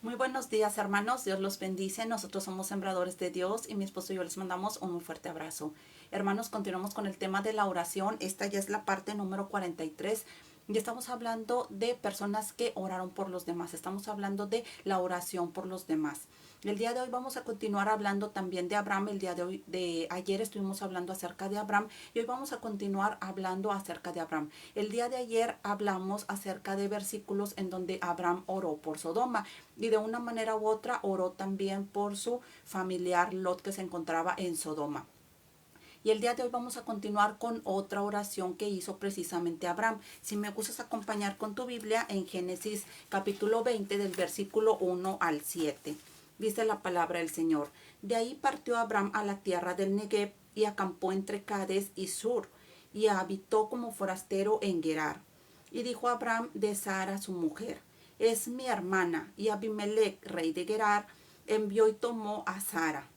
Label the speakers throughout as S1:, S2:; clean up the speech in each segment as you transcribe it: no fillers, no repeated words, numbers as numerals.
S1: Muy buenos días, hermanos. Dios los bendice. Nosotros somos sembradores de Dios y mi esposo y yo les mandamos un muy fuerte abrazo. Hermanos, continuamos con el tema de la oración. Esta ya es la parte número 43. Y estamos hablando de personas que oraron por los demás. Estamos hablando de la oración por los demás. El día de hoy vamos a continuar hablando también de Abraham. El día de ayer estuvimos hablando acerca de Abraham y hoy vamos a continuar hablando acerca de Abraham. El día de ayer hablamos acerca de versículos en donde Abraham oró por Sodoma y de una manera u otra oró también por su familiar Lot que se encontraba en Sodoma. Y el día de hoy vamos a continuar con otra oración que hizo precisamente Abraham. Si me gustas acompañar con tu Biblia en Génesis capítulo 20 del versículo 1 al 7. Dice la palabra del Señor. De ahí partió Abraham a la tierra del Negev y acampó entre Cades y Sur y habitó como forastero en Gerar. Y dijo Abraham de Sara su mujer, es mi hermana. Y Abimelech, rey de Gerar, envió y tomó a Sara.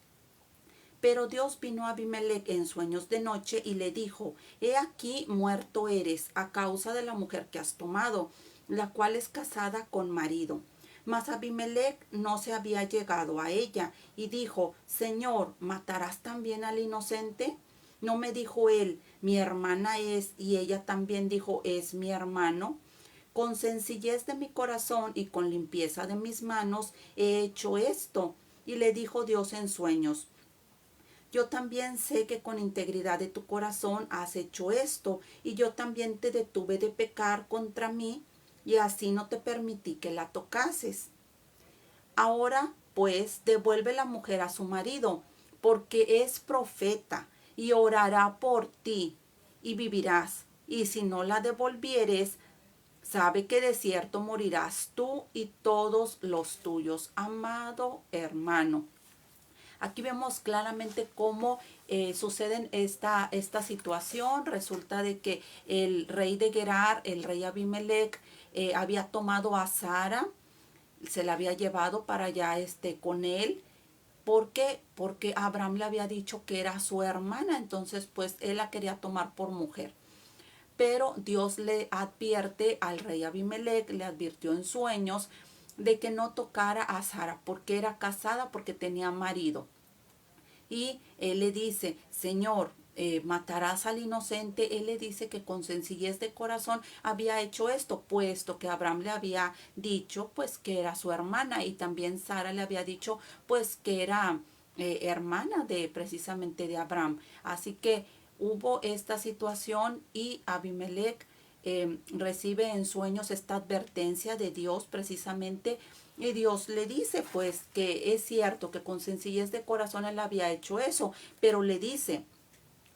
S1: Pero Dios vino a Abimelech en sueños de noche y le dijo, he aquí muerto eres a causa de la mujer que has tomado, la cual es casada con marido. Mas Abimelech no se había llegado a ella y dijo, Señor, ¿matarás también al inocente? ¿No me dijo él, mi hermana es, y ella también dijo, es mi hermano? Con sencillez de mi corazón y con limpieza de mis manos he hecho esto. Y le dijo Dios en sueños, yo también sé que con integridad de tu corazón has hecho esto, y yo también te detuve de pecar contra mí, y así no te permití que la tocases. Ahora, pues, devuelve la mujer a su marido, porque es profeta, y orará por ti, y vivirás. Y si no la devolvieres, sabe que de cierto morirás tú y todos los tuyos, amado hermano. Aquí vemos claramente cómo sucede esta situación. Resulta de que el rey de Gerar, el rey Abimelech, había tomado a Sara, se la había llevado para allá con él. ¿Por qué? Porque Abraham le había dicho que era su hermana, entonces pues él la quería tomar por mujer. Pero Dios le advierte al rey Abimelech, le advirtió en sueños de que no tocara a Sara porque era casada, porque tenía marido. Y él le dice, Señor, matarás al inocente. Él le dice que con sencillez de corazón había hecho esto, puesto que Abraham le había dicho pues que era su hermana, y también Sara le había dicho pues que era hermana de precisamente de Abraham. Así que hubo esta situación y Abimelech recibe en sueños esta advertencia de Dios precisamente, y Dios le dice pues que es cierto que con sencillez de corazón él había hecho eso, pero le dice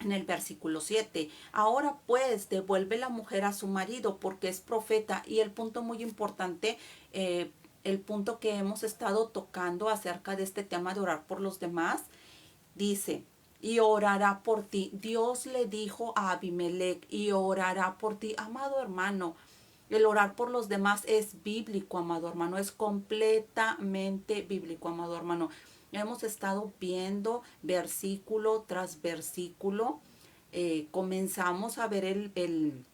S1: en el versículo 7, ahora pues devuelve la mujer a su marido porque es profeta. Y el punto muy importante, el punto que hemos estado tocando acerca de este tema de orar por los demás, dice, y orará por ti. Dios le dijo a Abimelech, y orará por ti, amado hermano. El orar por los demás es bíblico, amado hermano, es completamente bíblico, amado hermano. Hemos estado viendo versículo tras versículo. Comenzamos a ver el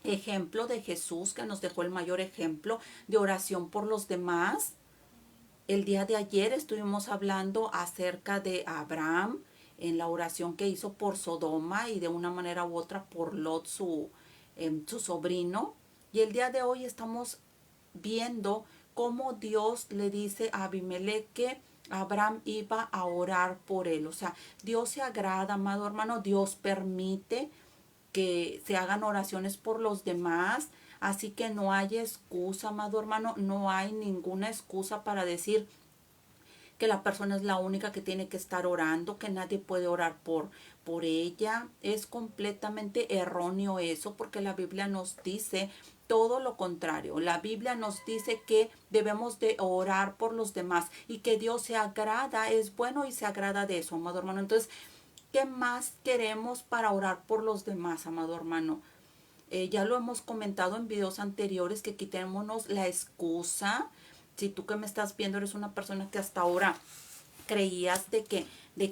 S1: ejemplo de Jesús, que nos dejó el mayor ejemplo de oración por los demás. El día de ayer estuvimos hablando acerca de Abraham en la oración que hizo por Sodoma y de una manera u otra por Lot, su sobrino. Y el día de hoy estamos viendo cómo Dios le dice a Abimelech que Abraham iba a orar por él. O sea, Dios se agrada, amado hermano, Dios permite que se hagan oraciones por los demás. Así que no hay excusa, amado hermano, no hay ninguna excusa para decir que la persona es la única que tiene que estar orando, que nadie puede orar por ella. Es completamente erróneo eso, porque la Biblia nos dice todo lo contrario. La Biblia nos dice que debemos de orar por los demás y que Dios se agrada, es bueno y se agrada de eso, amado hermano. Entonces, ¿qué más queremos para orar por los demás, amado hermano? Ya lo hemos comentado en videos anteriores, que quitémonos la excusa. Si tú que me estás viendo eres una persona que hasta ahora creías de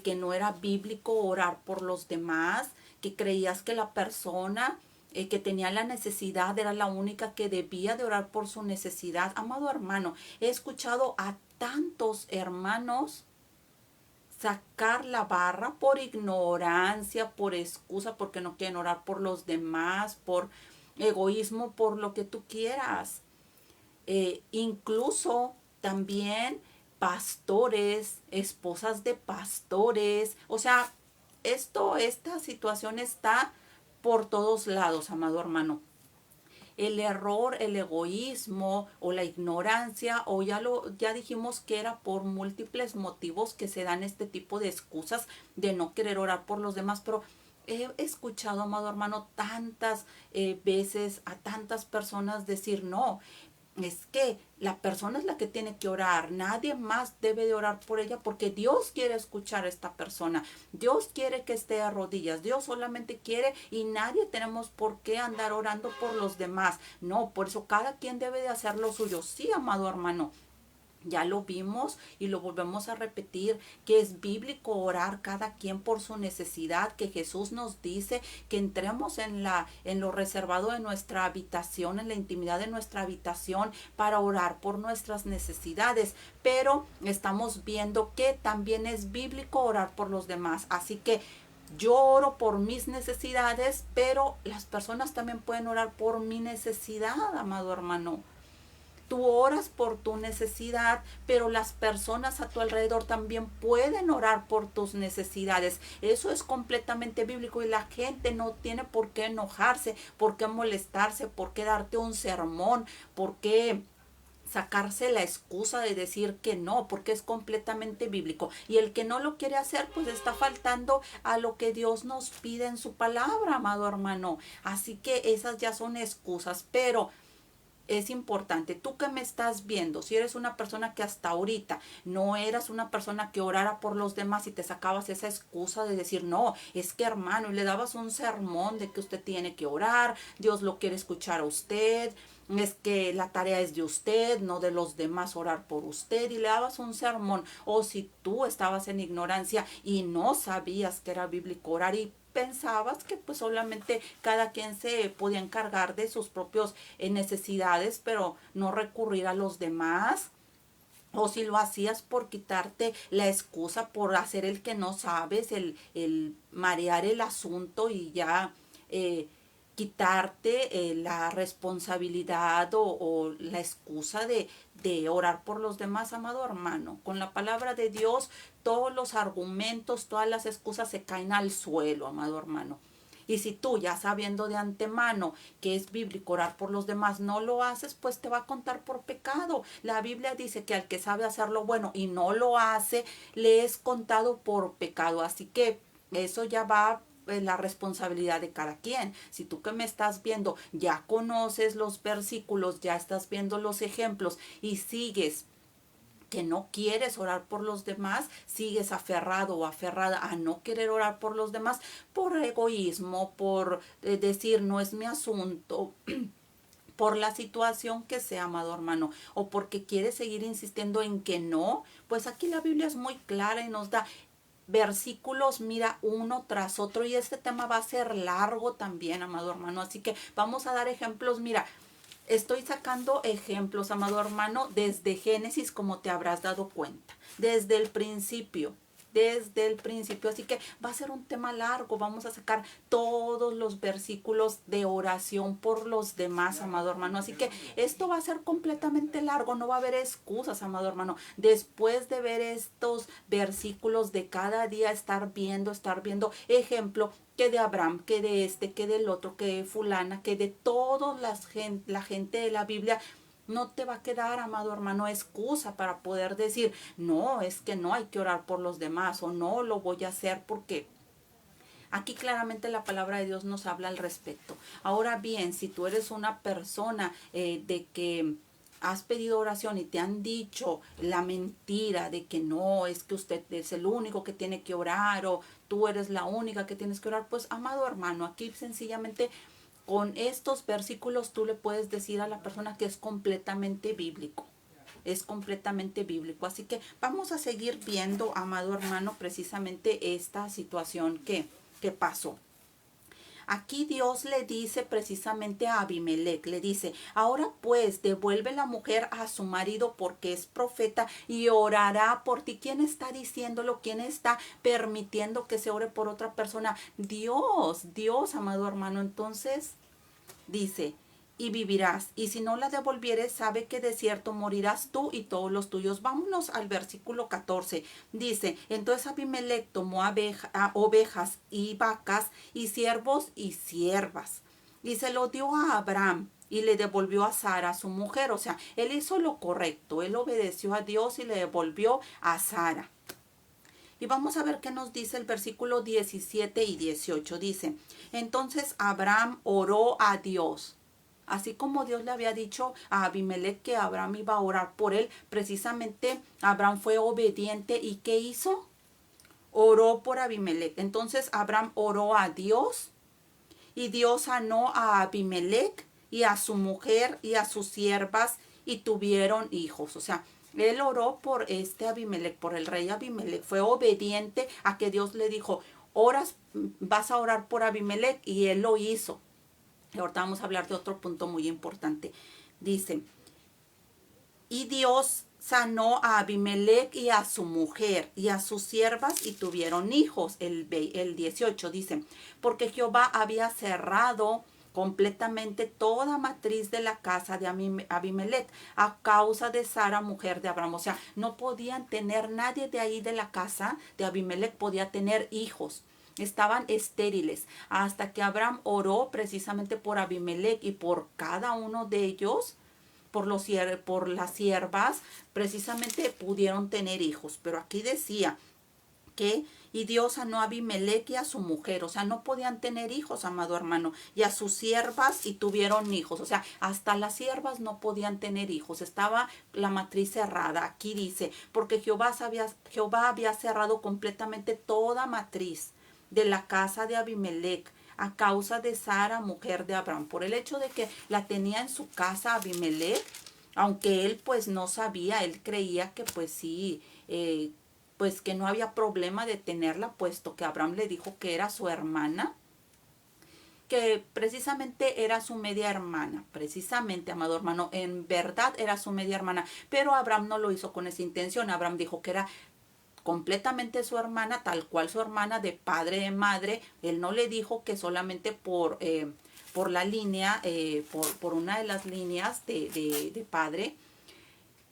S1: que no era bíblico orar por los demás, que creías que la persona que tenía la necesidad, era la única que debía de orar por su necesidad. Amado hermano, he escuchado a tantos hermanos sacar la barra por ignorancia, por excusa, porque no quieren orar por los demás, por egoísmo, por lo que tú quieras. Incluso también pastores, esposas de pastores, o sea, esta situación está por todos lados, amado hermano. El error, el egoísmo o la ignorancia, o ya dijimos que era por múltiples motivos que se dan este tipo de excusas de no querer orar por los demás, pero he escuchado, amado hermano, tantas veces a tantas personas decir no. Es que la persona es la que tiene que orar, nadie más debe de orar por ella porque Dios quiere escuchar a esta persona, Dios quiere que esté a rodillas, Dios solamente quiere y nadie tenemos por qué andar orando por los demás. No, por eso cada quien debe de hacer lo suyo. Sí, amado hermano. Ya lo vimos y lo volvemos a repetir, que es bíblico orar cada quien por su necesidad, que Jesús nos dice que entremos en lo reservado de nuestra habitación, en la intimidad de nuestra habitación para orar por nuestras necesidades. Pero estamos viendo que también es bíblico orar por los demás. Así que yo oro por mis necesidades, pero las personas también pueden orar por mi necesidad, amado hermano. Tú oras por tu necesidad, pero las personas a tu alrededor también pueden orar por tus necesidades. Eso es completamente bíblico y la gente no tiene por qué enojarse, por qué molestarse, por qué darte un sermón, por qué sacarse la excusa de decir que no, porque es completamente bíblico. Y el que no lo quiere hacer, pues está faltando a lo que Dios nos pide en su palabra, amado hermano. Así que esas ya son excusas, pero es importante, tú que me estás viendo, si eres una persona que hasta ahorita no eras una persona que orara por los demás y te sacabas esa excusa de decir, no, es que hermano, y le dabas un sermón de que usted tiene que orar, Dios lo quiere escuchar a usted, es que la tarea es de usted, no de los demás orar por usted, y le dabas un sermón, o si tú estabas en ignorancia y no sabías que era bíblico orar y pensabas que pues solamente cada quien se podía encargar de sus propios necesidades, pero no recurrir a los demás. O si lo hacías por quitarte la excusa, por hacer el que no sabes, el marear el asunto y ya quitarte la responsabilidad o la excusa de orar por los demás, amado hermano. Con la palabra de Dios, todos los argumentos, todas las excusas se caen al suelo, amado hermano. Y si tú ya sabiendo de antemano que es bíblico orar por los demás, no lo haces, pues te va a contar por pecado. La Biblia dice que al que sabe hacer lo bueno y no lo hace, le es contado por pecado. Así que eso ya va la responsabilidad de cada quien. Si tú que me estás viendo ya conoces los versículos, ya estás viendo los ejemplos y sigues que no quieres orar por los demás, sigues aferrado o aferrada a no querer orar por los demás por egoísmo, por decir no es mi asunto, por la situación que sea, amado hermano, o porque quieres seguir insistiendo en que no, pues aquí la Biblia es muy clara y nos da versículos, mira, uno tras otro, y este tema va a ser largo también, amado hermano, así que vamos a dar ejemplos, mira. Estoy sacando ejemplos, amado hermano, desde Génesis, como te habrás dado cuenta, desde el principio. Desde el principio, así que va a ser un tema largo, vamos a sacar todos los versículos de oración por los demás, amado hermano, así que esto va a ser completamente largo, no va a haber excusas, amado hermano, después de ver estos versículos de cada día, estar viendo, ejemplo, que de Abraham, que de este, que del otro, que de fulana, que de toda la gente de la Biblia, no te va a quedar, amado hermano, excusa para poder decir, no, es que no hay que orar por los demás o no lo voy a hacer porque aquí claramente la palabra de Dios nos habla al respecto. Ahora bien, si tú eres una persona de que has pedido oración y te han dicho la mentira de que no, es que usted es el único que tiene que orar o tú eres la única que tienes que orar, pues amado hermano, aquí sencillamente con estos versículos tú le puedes decir a la persona que es completamente bíblico. Es completamente bíblico. Así que vamos a seguir viendo, amado hermano, precisamente esta situación que pasó. Aquí Dios le dice precisamente a Abimelech, le dice, ahora pues devuelve la mujer a su marido porque es profeta y orará por ti. ¿Quién está diciéndolo? ¿Quién está permitiendo que se ore por otra persona? Dios, Dios, amado hermano. Entonces dice, y vivirás, y si no la devolvieres, sabe que de cierto morirás tú y todos los tuyos. Vámonos al versículo 14. Dice, entonces Abimelech tomó ovejas y vacas y siervos y siervas, y se lo dio a Abraham, y le devolvió a Sara, su mujer. O sea, él hizo lo correcto, él obedeció a Dios y le devolvió a Sara. Y vamos a ver qué nos dice el versículo 17 y 18. Dice, entonces Abraham oró a Dios. Así como Dios le había dicho a Abimelech que Abraham iba a orar por él, precisamente Abraham fue obediente. ¿Y qué hizo? Oró por Abimelech. Entonces Abraham oró a Dios y Dios sanó a Abimelech y a su mujer y a sus siervas y tuvieron hijos. O sea, él oró por este Abimelech, por el rey Abimelech. Fue obediente a que Dios le dijo, oras, vas a orar por Abimelech, y él lo hizo. Y ahorita vamos a hablar de otro punto muy importante. Dice, y Dios sanó a Abimelech y a su mujer y a sus siervas y tuvieron hijos. El 18 dice, porque Jehová había cerrado completamente toda matriz de la casa de Abimelech a causa de Sara, mujer de Abraham. O sea, no podían tener, nadie de ahí de la casa de Abimelech podía tener hijos. Estaban estériles hasta que Abraham oró precisamente por Abimelech y por cada uno de ellos, por las siervas, precisamente pudieron tener hijos. Pero aquí decía que, y Dios sanó a Abimelech y a su mujer. O sea, no podían tener hijos, amado hermano, y a sus siervas y tuvieron hijos. O sea, hasta las siervas no podían tener hijos. Estaba la matriz cerrada. Aquí dice, porque Jehová había cerrado completamente toda matriz de la casa de Abimelech a causa de Sara, mujer de Abraham, por el hecho de que la tenía en su casa Abimelech. Aunque él pues no sabía, él creía que pues sí, pues que no había problema de tenerla, puesto que Abraham le dijo que era su hermana, que precisamente era su media hermana, precisamente, amado hermano, en verdad era su media hermana, pero Abraham no lo hizo con esa intención. Abraham dijo que era completamente su hermana, tal cual su hermana, de padre, de madre. Él no le dijo que solamente por la línea, por una de las líneas de padre.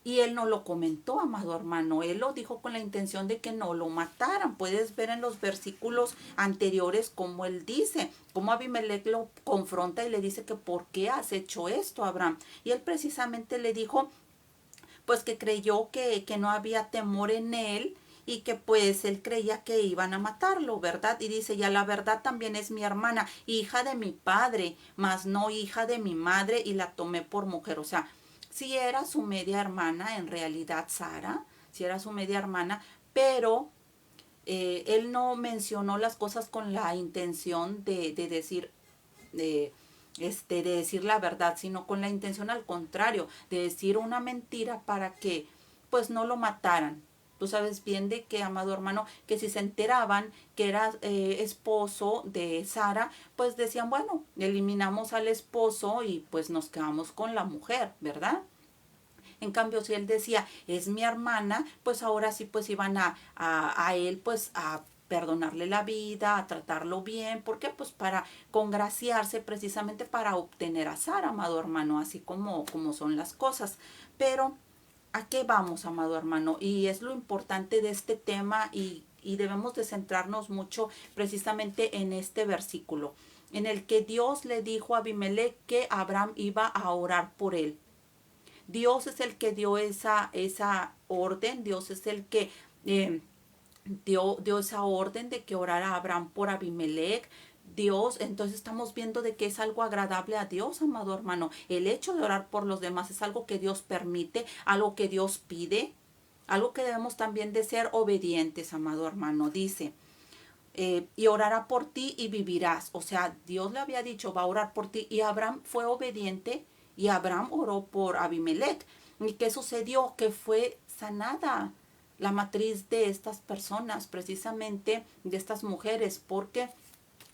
S1: Y él no lo comentó, amado hermano. Él lo dijo con la intención de que no lo mataran. Puedes ver en los versículos anteriores cómo él dice, cómo Abimelech lo confronta y le dice que ¿por qué has hecho esto, Abraham? Y él precisamente le dijo, pues que creyó que no había temor en él, y que pues él creía que iban a matarlo, ¿verdad? Y dice, ya la verdad también es mi hermana, hija de mi padre, mas no hija de mi madre, y la tomé por mujer. O sea, sí era su media hermana, en realidad Sara, sí era su media hermana, pero él no mencionó las cosas con la intención de decir, de, de decir la verdad, sino con la intención al contrario, de decir una mentira para que pues no lo mataran. Tú sabes bien de que, amado hermano, que si se enteraban que era esposo de Sara, pues decían, bueno, eliminamos al esposo y pues nos quedamos con la mujer, ¿verdad? En cambio, si él decía, es mi hermana, pues ahora sí pues iban a él pues a perdonarle la vida, a tratarlo bien. ¿Por qué? Pues para congraciarse, precisamente para obtener a Sara, amado hermano, así como son las cosas. Pero ¿a qué vamos, amado hermano? Y es lo importante de este tema, y debemos de centrarnos mucho precisamente en este versículo, en el que Dios le dijo a Abimelech que Abraham iba a orar por él. Dios es el que dio esa orden. Dios es el que dio esa orden de que orara a Abraham por Abimelech. Dios, entonces estamos viendo de que es algo agradable a Dios, amado hermano. El hecho de orar por los demás es algo que Dios permite, algo que Dios pide, algo que debemos también de ser obedientes, amado hermano. Dice, y orará por ti y vivirás. O sea, Dios le había dicho, va a orar por ti, y Abraham fue obediente, y Abraham oró por Abimelech. ¿Y qué sucedió? Que fue sanada la matriz de estas personas, precisamente de estas mujeres, porque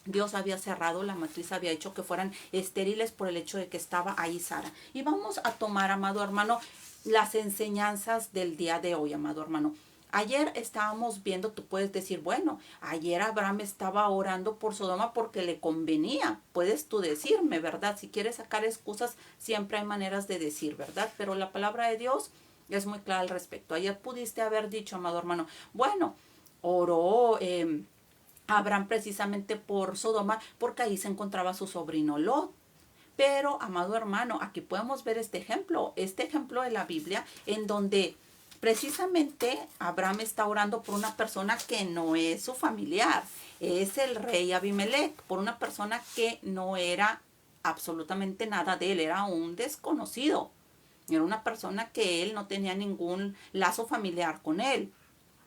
S1: Dios había cerrado la matriz, había hecho que fueran estériles por el hecho de que estaba ahí Sara. Y vamos a tomar, amado hermano, las enseñanzas del día de hoy, amado hermano. Ayer estábamos viendo, tú puedes decir, bueno, ayer Abraham estaba orando por Sodoma porque le convenía. Puedes tú decirme, ¿verdad? Si quieres sacar excusas, siempre hay maneras de decir, ¿verdad? Pero la palabra de Dios es muy clara al respecto. Ayer pudiste haber dicho, amado hermano, bueno, oró Abraham precisamente por Sodoma porque ahí se encontraba su sobrino Lot. Pero, amado hermano, aquí podemos ver este ejemplo de la Biblia, en donde precisamente Abraham está orando por una persona que no es su familiar, es el rey Abimelech, por una persona que no era absolutamente nada de él, era un desconocido, era una persona que él no tenía ningún lazo familiar con él.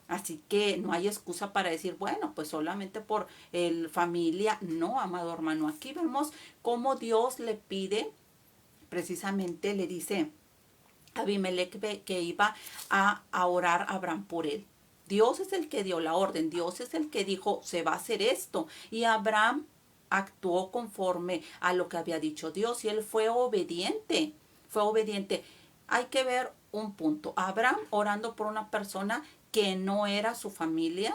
S1: Así que no hay excusa para decir, bueno, pues solamente por el familia. No, amado hermano, aquí vemos cómo Dios le pide, precisamente le dice a Abimelech que iba a orar a Abraham por él. Dios es el que dio la orden, Dios es el que dijo, se va a hacer esto. Y Abraham actuó conforme a lo que había dicho Dios y él fue obediente, fue obediente. Hay que ver un punto. Abraham orando por una persona que no era su familia,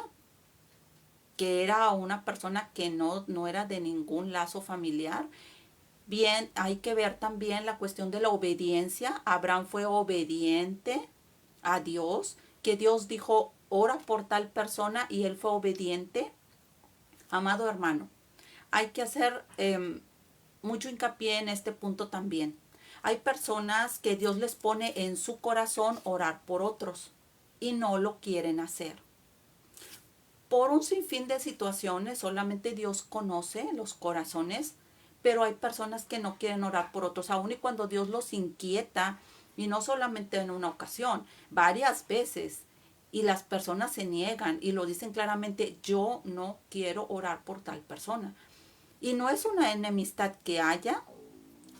S1: que era una persona que no era de ningún lazo familiar. Bien, hay que ver también la cuestión de la obediencia. Abraham fue obediente a Dios, que Dios dijo, ora por tal persona y él fue obediente. Amado hermano, hay que hacer mucho hincapié en este punto también. Hay personas que Dios les pone en su corazón orar por otros y no lo quieren hacer. Por un sinfín de situaciones, solamente Dios conoce los corazones, pero hay personas que no quieren orar por otros, aun y cuando Dios los inquieta, y no solamente en una ocasión, varias veces, y las personas se niegan y lo dicen claramente, yo no quiero orar por tal persona. Y no es una enemistad que haya,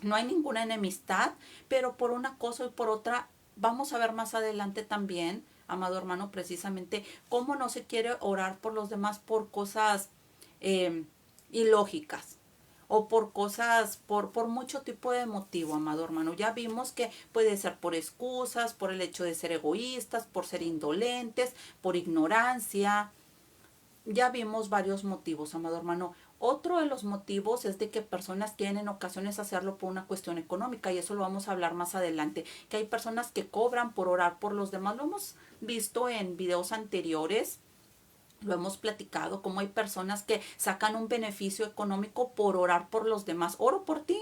S1: no hay ninguna enemistad, pero por una cosa y por otra, vamos a ver más adelante también, amado hermano, precisamente cómo no se quiere orar por los demás por cosas eh, ilógicas o por cosas, por mucho tipo de motivo, amado hermano. Ya vimos que puede ser por excusas, por el hecho de ser egoístas, por ser indolentes, por ignorancia. Ya vimos varios motivos, amado hermano. Otro de los motivos es de que personas quieren en ocasiones hacerlo por una cuestión económica y eso lo vamos a hablar más adelante, que hay personas que cobran por orar por los demás. Lo hemos visto en videos anteriores, lo hemos platicado, cómo hay personas que sacan un beneficio económico por orar por los demás. Oro por ti,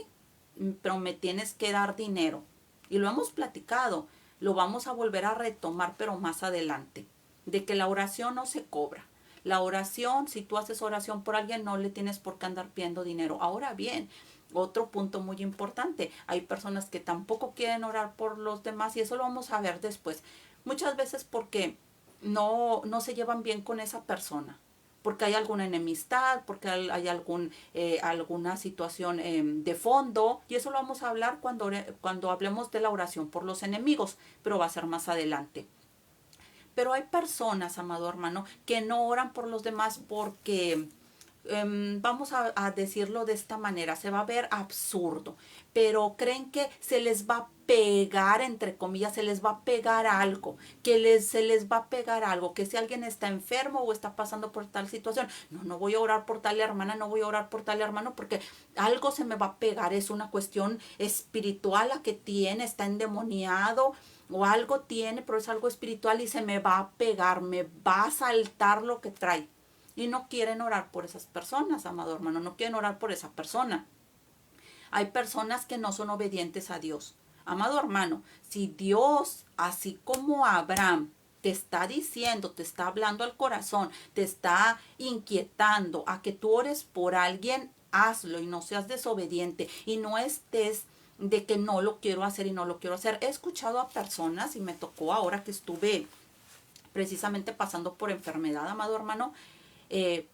S1: pero me tienes que dar dinero. Y lo hemos platicado, lo vamos a volver a retomar, pero más adelante, de que la oración no se cobra. La oración, si tú haces oración por alguien, no le tienes por qué andar pidiendo dinero. Ahora bien, otro punto muy importante, hay personas que tampoco quieren orar por los demás y eso lo vamos a ver después. Muchas veces porque no se llevan bien con esa persona, porque hay alguna enemistad, porque hay alguna situación de fondo, y eso lo vamos a hablar cuando hablemos de la oración por los enemigos, pero va a ser más adelante. Pero hay personas, amado hermano, que no oran por los demás porque, vamos a decirlo de esta manera, se va a ver absurdo, pero creen que se les va a pegar, entre comillas, se les va a pegar algo, se les va a pegar algo, que si alguien está enfermo o está pasando por tal situación, no voy a orar por tal hermana, no voy a orar por tal hermano porque algo se me va a pegar, es una cuestión espiritual la que tiene, está endemoniado, o algo tiene, pero es algo espiritual y se me va a pegar, me va a saltar lo que trae. Y no quieren orar por esas personas, amado hermano, no quieren orar por esa persona. Hay personas que no son obedientes a Dios. Amado hermano, si Dios, así como Abraham, te está diciendo, te está hablando al corazón, te está inquietando a que tú ores por alguien, hazlo y no seas desobediente y no estés de que no lo quiero hacer y no lo quiero hacer. He escuchado a personas y me tocó ahora que estuve precisamente pasando por enfermedad, amado hermano, eh,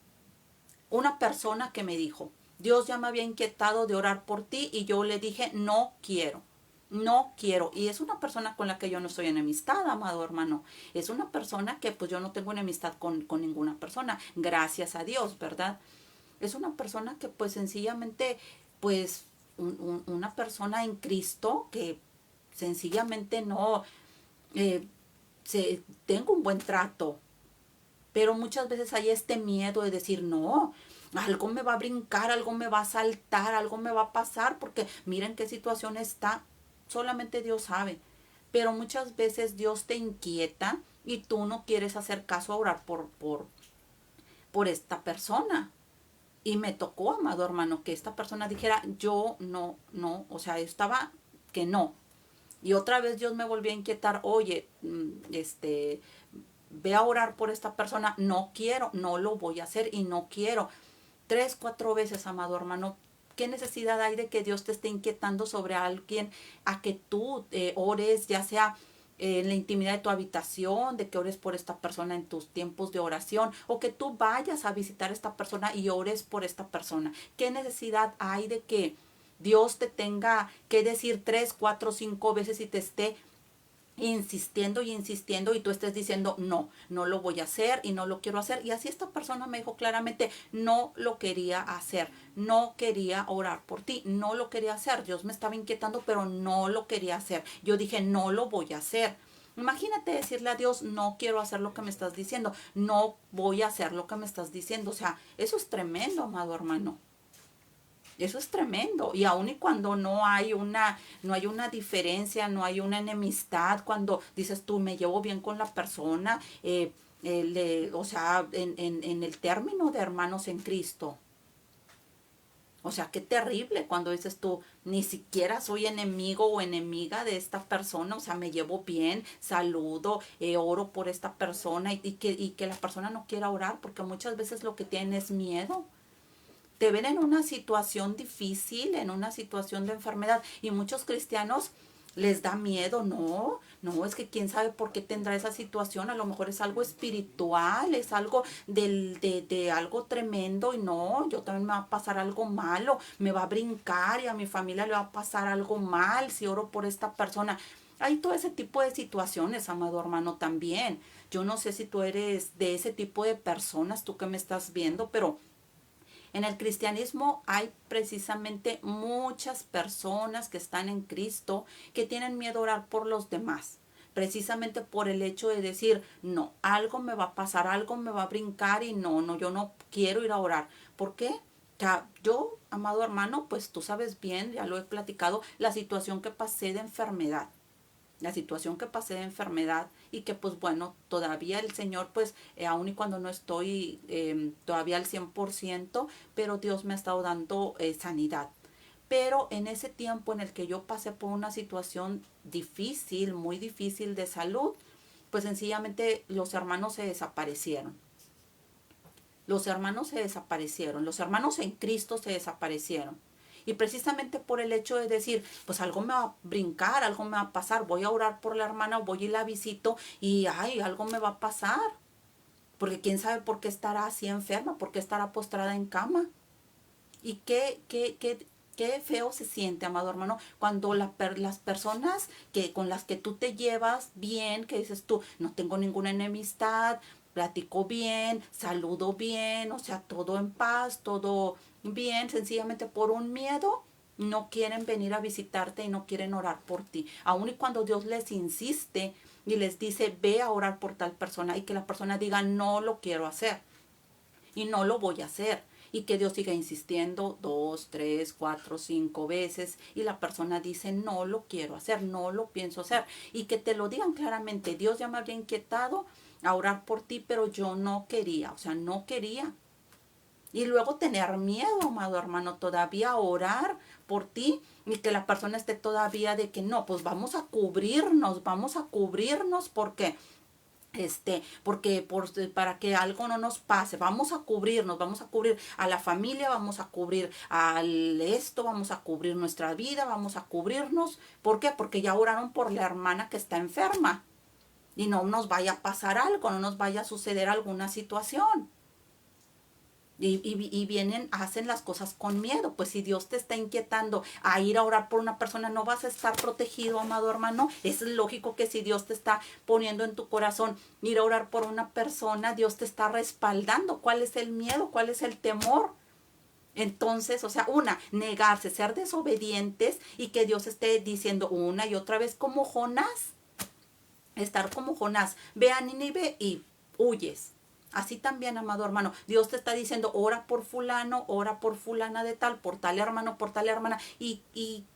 S1: una persona que me dijo, Dios ya me había inquietado de orar por ti y yo le dije, no quiero. No quiero. Y es una persona con la que yo no estoy enemistada, amado hermano. Es una persona que pues yo no tengo enemistad con ninguna persona. Gracias a Dios, ¿verdad? Es una persona que pues sencillamente, pues una persona en Cristo que sencillamente no, eh, tengo un buen trato, pero muchas veces hay este miedo de decir, no, algo me va a brincar, algo me va a saltar, algo me va a pasar, porque miren qué situación está, solamente Dios sabe. Pero muchas veces Dios te inquieta y tú no quieres hacer caso a orar por esta persona. Y me tocó, amado hermano, que esta persona dijera, yo no, no, o sea, estaba que no. Y otra vez Dios me volvió a inquietar, oye, ve a orar por esta persona, no quiero, no lo voy a hacer y no quiero. 3, 4 veces, amado hermano, ¿qué necesidad hay de que Dios te esté inquietando sobre alguien a que tú ores, ya sea en la intimidad de tu habitación, de que ores por esta persona en tus tiempos de oración, o que tú vayas a visitar a esta persona y ores por esta persona? ¿Qué necesidad hay de que Dios te tenga que decir 3, 4, 5 veces y te esté insistiendo y insistiendo y tú estés diciendo no, no lo voy a hacer y no lo quiero hacer? Y así esta persona me dijo claramente, no lo quería hacer, no quería orar por ti, no lo quería hacer. Dios me estaba inquietando, pero no lo quería hacer. Yo dije, no lo voy a hacer. Imagínate decirle a Dios, no quiero hacer lo que me estás diciendo, no voy a hacer lo que me estás diciendo. O sea, eso es tremendo, amado hermano. Eso es tremendo. Y aun y cuando no hay una diferencia, no hay una enemistad, cuando dices tú, me llevo bien con la persona, o sea, en el término de hermanos en Cristo. O sea, qué terrible cuando dices tú, ni siquiera soy enemigo o enemiga de esta persona, o sea, me llevo bien, saludo, oro por esta persona y que la persona no quiera orar, porque muchas veces lo que tienen es miedo. Te ven en una situación difícil, en una situación de enfermedad, y muchos cristianos les da miedo. No, no, es que quién sabe por qué tendrá esa situación. A lo mejor es algo espiritual, es algo de algo tremendo, y no, yo también me va a pasar algo malo, me va a brincar y a mi familia le va a pasar algo mal si oro por esta persona. Hay todo ese tipo de situaciones, amado hermano, también. Yo no sé si tú eres de ese tipo de personas, tú que me estás viendo, pero en el cristianismo hay precisamente muchas personas que están en Cristo que tienen miedo a orar por los demás, precisamente por el hecho de decir, no, algo me va a pasar, algo me va a brincar y no, no, yo no quiero ir a orar. ¿Por qué? Ya, yo, amado hermano, pues tú sabes bien, ya lo he platicado, la situación que pasé de enfermedad. La situación que pasé de enfermedad y que pues bueno, todavía el Señor pues aun y cuando no estoy todavía al 100%, pero Dios me ha estado dando sanidad. Pero en ese tiempo en el que yo pasé por una situación difícil, muy difícil de salud, pues sencillamente los hermanos se desaparecieron. Los hermanos se desaparecieron, los hermanos en Cristo se desaparecieron. Y precisamente por el hecho de decir, pues algo me va a brincar, algo me va a pasar, voy a orar por la hermana, voy y la visito y ay, algo me va a pasar. Porque quién sabe por qué estará así enferma, por qué estará postrada en cama. Y qué feo se siente, amado hermano, cuando las personas con las que tú te llevas bien, que dices tú, no tengo ninguna enemistad, platico bien, saludo bien, o sea, todo en paz, todo bien, sencillamente por un miedo no quieren venir a visitarte y no quieren orar por ti. Aun y cuando Dios les insiste y les dice, ve a orar por tal persona, y que la persona diga, no lo quiero hacer y no lo voy a hacer. Y que Dios siga insistiendo 2, 3, 4, 5 veces y la persona dice, no lo quiero hacer, no lo pienso hacer. Y que te lo digan claramente, Dios ya me había inquietado a orar por ti, pero yo no quería, o sea, no quería. Y luego tener miedo, amado hermano, todavía orar por ti y que la persona esté todavía de que no, pues vamos a cubrirnos porque para que algo no nos pase, vamos a cubrirnos, vamos a cubrir a la familia, vamos a cubrir al esto, vamos a cubrir nuestra vida, vamos a cubrirnos. ¿Por qué? Porque ya oraron por la hermana que está enferma y no nos vaya a pasar algo, no nos vaya a suceder alguna situación. Y vienen, hacen las cosas con miedo. Pues si Dios te está inquietando a ir a orar por una persona, no vas a estar protegido, amado hermano. Es lógico que si Dios te está poniendo en tu corazón ir a orar por una persona, Dios te está respaldando. ¿Cuál es el miedo? ¿Cuál es el temor? Entonces, o sea, negarse, ser desobedientes y que Dios esté diciendo una y otra vez como Jonás, estar como Jonás, ve a Nínive y huyes. Así también, amado hermano, Dios te está diciendo, ora por fulano, ora por fulana de tal, por tal hermano, por tal hermana. ¿Y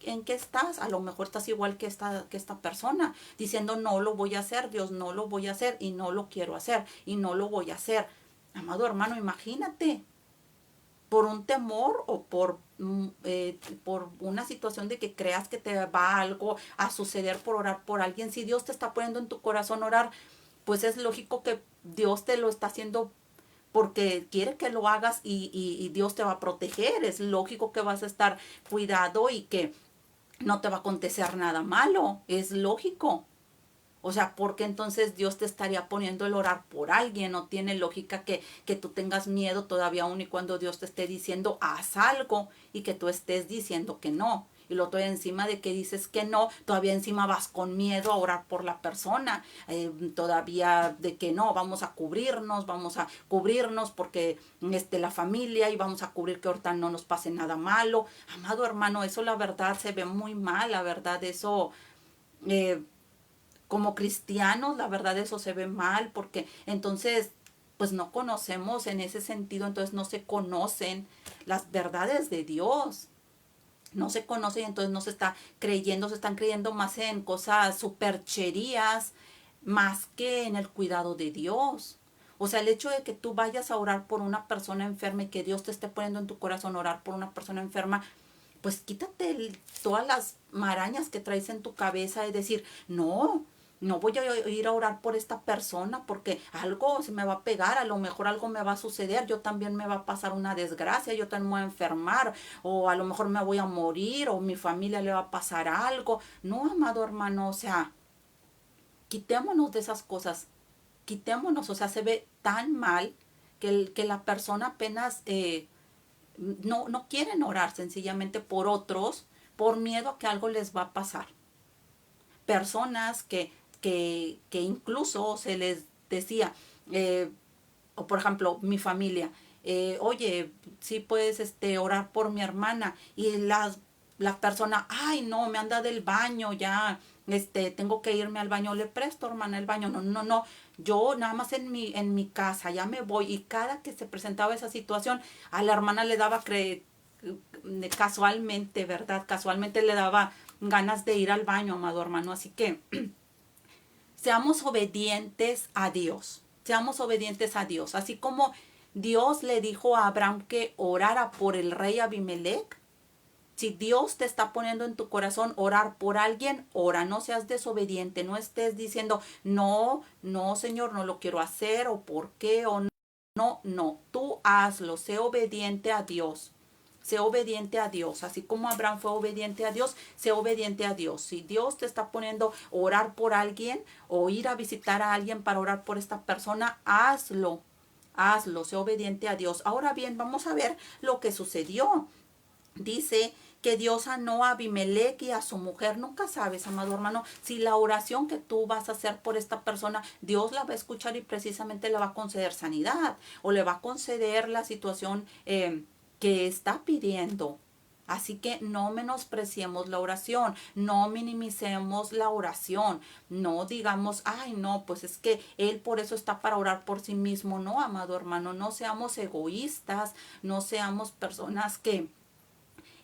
S1: en qué estás? A lo mejor estás igual que esta persona, diciendo, no lo voy a hacer, Dios, no lo voy a hacer, y no lo quiero hacer, y no lo voy a hacer. Amado hermano, imagínate, por un temor o por una situación de que creas que te va algo a suceder por orar por alguien. Si Dios te está poniendo en tu corazón orar, pues es lógico que Dios te lo está haciendo porque quiere que lo hagas y Dios te va a proteger. Es lógico que vas a estar cuidado y que no te va a acontecer nada malo. Es lógico. O sea, porque entonces Dios te estaría poniendo el orar por alguien. No tiene lógica que tú tengas miedo todavía aún y cuando Dios te esté diciendo haz algo y que tú estés diciendo que no. Y lo todavía encima de que dices que no, todavía encima vas con miedo a orar por la persona. Todavía de que no, vamos a cubrirnos porque la familia y vamos a cubrir que ahorita no nos pase nada malo. Amado hermano, eso la verdad se ve muy mal, la verdad eso... Eh, como cristianos, la verdad eso se ve mal porque entonces pues no conocemos en ese sentido, entonces no se conocen las verdades de Dios. No se conoce y entonces no se está creyendo, se están creyendo más en cosas supercherías más que en el cuidado de Dios. O sea, el hecho de que tú vayas a orar por una persona enferma y que Dios te esté poniendo en tu corazón orar por una persona enferma, pues quítate todas las marañas que traes en tu cabeza de decir, no, no voy a ir a orar por esta persona porque algo se me va a pegar, a lo mejor algo me va a suceder, yo también me va a pasar una desgracia, yo también me voy a enfermar o a lo mejor me voy a morir o mi familia le va a pasar algo. No, amado hermano, o sea, quitémonos de esas cosas, quitémonos, o sea, se ve tan mal que la persona apenas no quieren orar sencillamente por otros por miedo a que algo les va a pasar. Personas que incluso se les decía, eh, o por ejemplo, mi familia, oye, sí puedes orar por mi hermana. Y la persona, ay, no, me anda del baño, ya, tengo que irme al baño, le presto, hermana, el baño. No, no, no, yo nada más en mi casa, ya me voy. Y cada que se presentaba esa situación, a la hermana le daba casualmente, ¿verdad? Casualmente le daba ganas de ir al baño, amado hermano. Así que seamos obedientes a Dios. Seamos obedientes a Dios. Así como Dios le dijo a Abraham que orara por el rey Abimelech. Si Dios te está poniendo en tu corazón orar por alguien, ora, no seas desobediente, no estés diciendo, no, no, Señor, no lo quiero hacer, o por qué, o no, no, no, tú hazlo, sé obediente a Dios. Sé obediente a Dios, así como Abraham fue obediente a Dios, sé obediente a Dios. Si Dios te está poniendo orar por alguien o ir a visitar a alguien para orar por esta persona, hazlo, hazlo, sé obediente a Dios. Ahora bien, vamos a ver lo que sucedió. Dice que Dios sanó a Abimelech y a su mujer. Nunca sabes, amado hermano, si la oración que tú vas a hacer por esta persona, Dios la va a escuchar y precisamente le va a conceder sanidad o le va a conceder la situación que está pidiendo. Así que no menospreciemos la oración, no minimicemos la oración, no digamos, ay no, pues es que él por eso está para orar por sí mismo. No, amado hermano, no seamos egoístas, no seamos personas que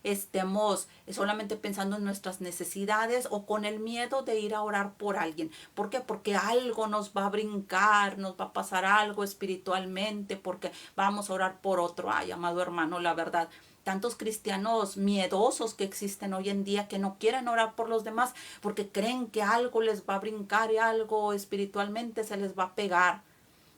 S1: estemos solamente pensando en nuestras necesidades o con el miedo de ir a orar por alguien. ¿Por qué? Porque algo nos va a brincar, nos va a pasar algo espiritualmente, porque vamos a orar por otro. Ay, amado hermano, la verdad, tantos cristianos miedosos que existen hoy en día que no quieren orar por los demás porque creen que algo les va a brincar y algo espiritualmente se les va a pegar.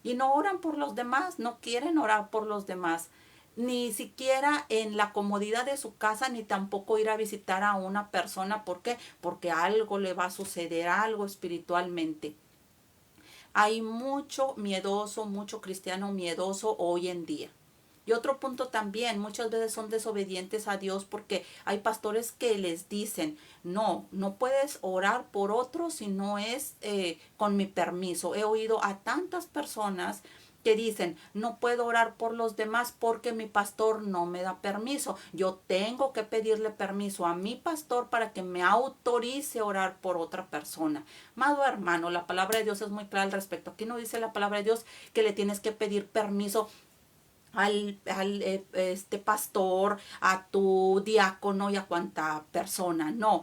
S1: Y no oran por los demás, no quieren orar por los demás, ni siquiera en la comodidad de su casa, ni tampoco ir a visitar a una persona. ¿Por qué? Porque algo le va a suceder, algo espiritualmente. Hay mucho miedoso, mucho cristiano miedoso hoy en día. Y otro punto también, muchas veces son desobedientes a Dios porque hay pastores que les dicen, no, no puedes orar por otro si no es con mi permiso. He oído a tantas personas que dicen, no puedo orar por los demás porque mi pastor no me da permiso. Yo tengo que pedirle permiso a mi pastor para que me autorice a orar por otra persona. Amado hermano, la palabra de Dios es muy clara al respecto. Aquí no dice la palabra de Dios que le tienes que pedir permiso al pastor, a tu diácono y a cuanta persona. No,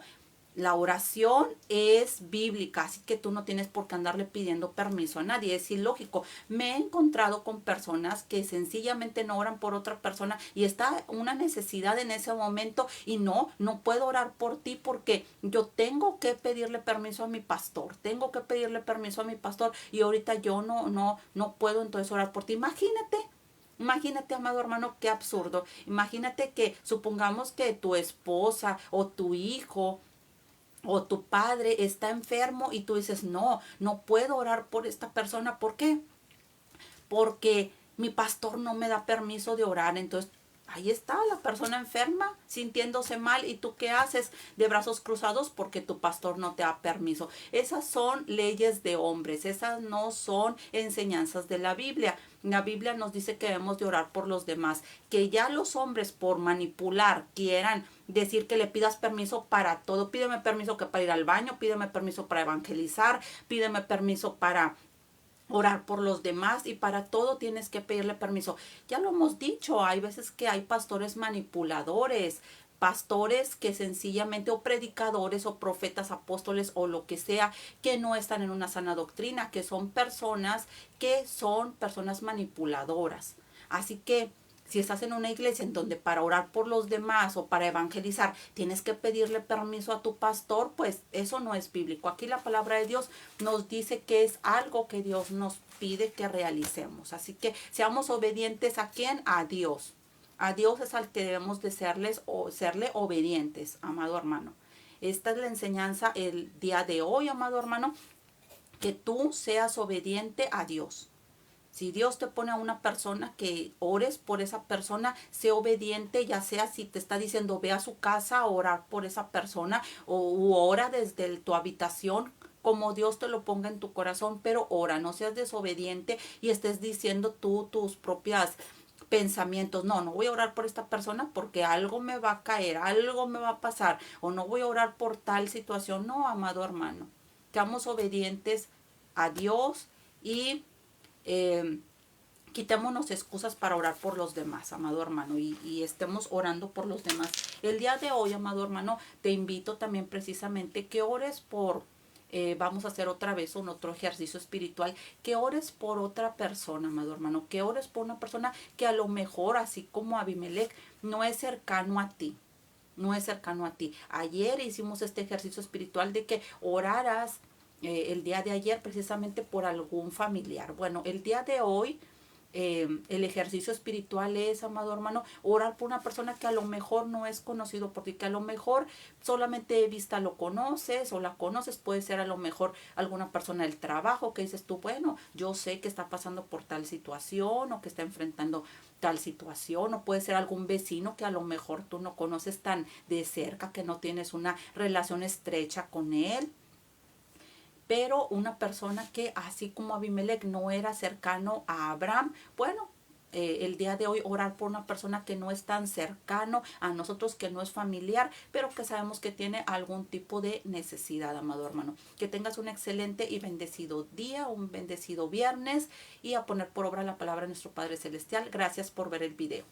S1: la oración es bíblica, así que tú no tienes por qué andarle pidiendo permiso a nadie. Es ilógico. Me he encontrado con personas que sencillamente no oran por otra persona y está una necesidad en ese momento y no puedo orar por ti porque yo tengo que pedirle permiso a mi pastor, tengo que pedirle permiso a mi pastor y ahorita yo no puedo entonces orar por ti. Imagínate, amado hermano, qué absurdo. Imagínate que supongamos que tu esposa o tu hijo o tu padre está enfermo y tú dices, no puedo orar por esta persona. ¿Por qué? Porque mi pastor no me da permiso de orar. Entonces, ahí está la persona enferma, sintiéndose mal. ¿Y tú qué haces? De brazos cruzados porque tu pastor no te da permiso. Esas son leyes de hombres. Esas no son enseñanzas de la Biblia. La Biblia nos dice que debemos de orar por los demás. Que ya los hombres por manipular quieran decir que le pidas permiso para todo. Pídeme permiso que para ir al baño, pídeme permiso para evangelizar, pídeme permiso para orar por los demás y para todo tienes que pedirle permiso. Ya lo hemos dicho, hay veces que hay pastores manipuladores, pastores que sencillamente o predicadores o profetas, apóstoles o lo que sea, que no están en una sana doctrina, que son personas manipuladoras. Así que si estás en una iglesia en donde para orar por los demás o para evangelizar tienes que pedirle permiso a tu pastor, pues eso no es bíblico. Aquí la palabra de Dios nos dice que es algo que Dios nos pide que realicemos. Así que seamos obedientes a ¿quién? A Dios. A Dios es al que debemos de serle obedientes, amado hermano. Esta es la enseñanza el día de hoy, amado hermano, que tú seas obediente a Dios. Si Dios te pone a una persona, que ores por esa persona, sé obediente, ya sea si te está diciendo ve a su casa a orar por esa persona o ora desde tu habitación, como Dios te lo ponga en tu corazón, pero ora, no seas desobediente y estés diciendo tú tus propias pensamientos. No voy a orar por esta persona porque algo me va a caer, algo me va a pasar, o no voy a orar por tal situación. No, amado hermano, seamos obedientes a Dios y quitémonos excusas para orar por los demás, amado hermano, y estemos orando por los demás. El día de hoy, amado hermano, te invito también precisamente que ores por, vamos a hacer otra vez otro ejercicio espiritual, que ores por otra persona, amado hermano, que ores por una persona que a lo mejor, así como Abimelech, no es cercano a ti. No es cercano a ti. Ayer hicimos este ejercicio espiritual de que oraras el día de ayer precisamente por algún familiar. Bueno, el día de hoy el ejercicio espiritual es, amado hermano, orar por una persona que a lo mejor no es conocido por ti, que a lo mejor solamente de vista lo conoces o la conoces. Puede ser a lo mejor alguna persona del trabajo que dices tú, bueno, yo sé que está pasando por tal situación o que está enfrentando tal situación, o puede ser algún vecino que a lo mejor tú no conoces tan de cerca, que no tienes una relación estrecha con él. Pero una persona que así como Abimelech no era cercano a Abraham, bueno, el día de hoy orar por una persona que no es tan cercano a nosotros, que no es familiar, pero que sabemos que tiene algún tipo de necesidad, amado hermano. Que tengas un excelente y bendecido día, un bendecido viernes, y a poner por obra la palabra de nuestro Padre Celestial. Gracias por ver el video.